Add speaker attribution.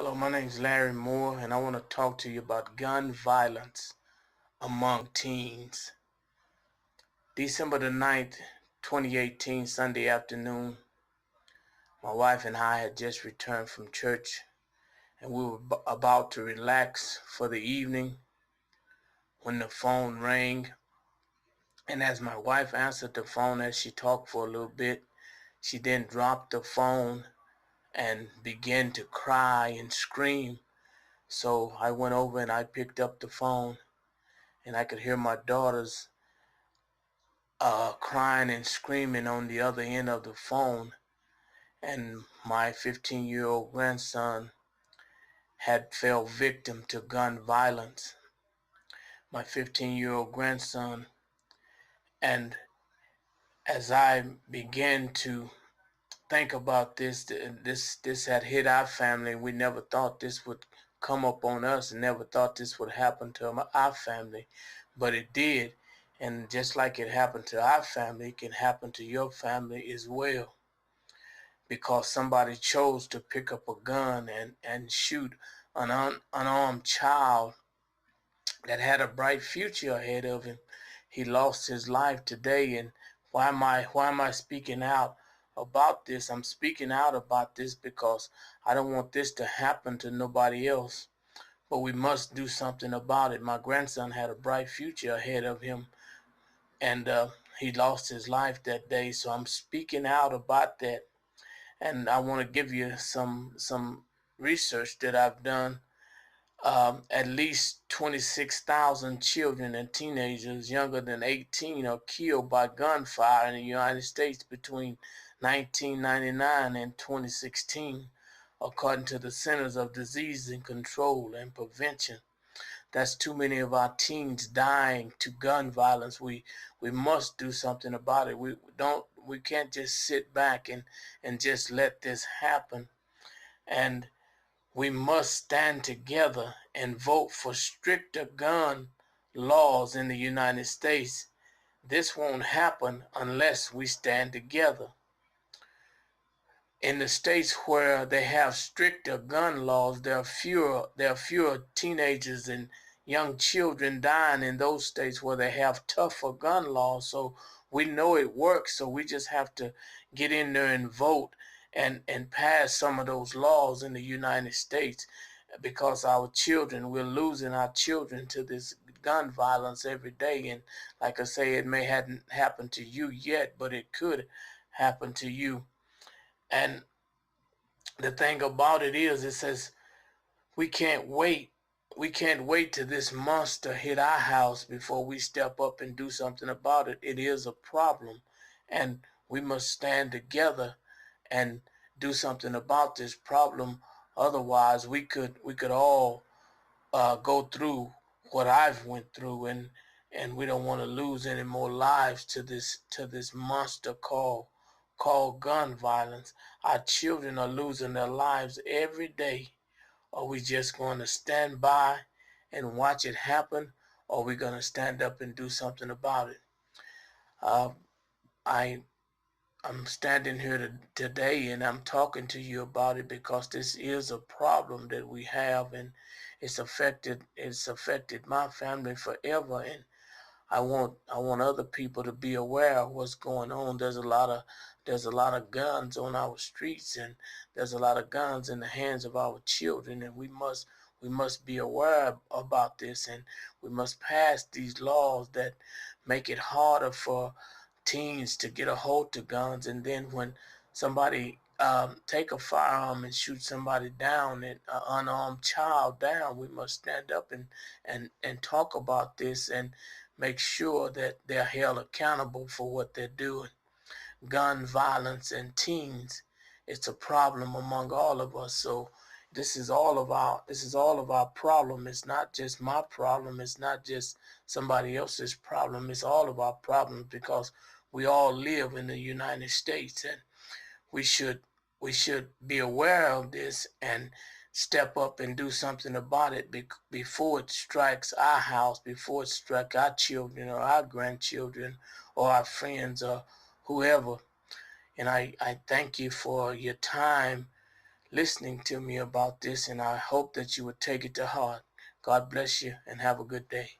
Speaker 1: Hello, my name is Larry Moore, and I want to talk to you about gun violence among teens. December the 9th, 2018, Sunday afternoon, my wife and I had just returned from church, and we were about to relax for the evening when the phone rang. And as my wife answered the phone, as she talked for a little bit, she then dropped the phone and began to cry and scream. So I went over and I picked up the phone, and I could hear my daughters crying and screaming on the other end of the phone. And my 15-year-old grandson had fell victim to gun violence. My 15-year-old grandson. And as I began to think about this had hit our family. We never thought this would come up on us, and never thought this would happen to our family, but it did. And just like it happened to our family, it can happen to your family as well, because somebody chose to pick up a gun and shoot an unarmed child that had a bright future ahead of him. He lost his life today. And why am I speaking out about this? I'm speaking out about this because I don't want this to happen to nobody else. But we must do something about it. My grandson had a bright future ahead of him, and he lost his life that day. So I'm speaking out about that. And I want to give you some research that I've done. At least 26,000 children and teenagers younger than 18 are killed by gunfire in the United States between 1999 and 2016, according to the Centers of Disease and Control and Prevention. That's too many of our teens dying to gun violence. We must do something about it. We can't just sit back and just let this happen. And we must stand together and vote for stricter gun laws in the United States. This won't happen unless we stand together. In the states where they have stricter gun laws, there are fewer teenagers and young children dying in those states where they have tougher gun laws. So we know it works. So we just have to get in there and vote and pass some of those laws in the United States, because we're losing our children to this gun violence every day. And like I say, it may hadn't happened to you yet, but it could happen to you. And the thing about it is, it says we can't wait. We can't wait till this monster hit our house before we step up and do something about it. It is a problem, and we must stand together and do something about this problem. Otherwise, we could all go through what I've went through, and we don't want to lose any more lives to this monster called gun violence. Our children are losing their lives every day. Are we just going to stand by and watch it happen, or are we going to stand up and do something about it? Uh, I I'm standing here today, and I'm talking to you about it because this is a problem that we have, and it's affected my family forever. And I want other people to be aware of what's going on. There's a lot of guns on our streets, and there's a lot of guns in the hands of our children, and we must be aware about this, and we must pass these laws that make it harder for teens to get a hold to guns. And then when somebody take a firearm and shoot somebody down, and an unarmed child down, we must stand up and talk about this and make sure that they're held accountable for what they're doing. Gun violence and teens, it's a problem among all of us. So this is all of our problem. It's not just my problem. It's not just somebody else's problem. It's all of our problems, because we all live in the United States, and we should we should be aware of this and step up and do something about it before it strikes our house, before it strikes our children or our grandchildren or our friends or whoever. And I thank you for your time listening to me about this, and I hope that you would take it to heart. God bless you and have a good day.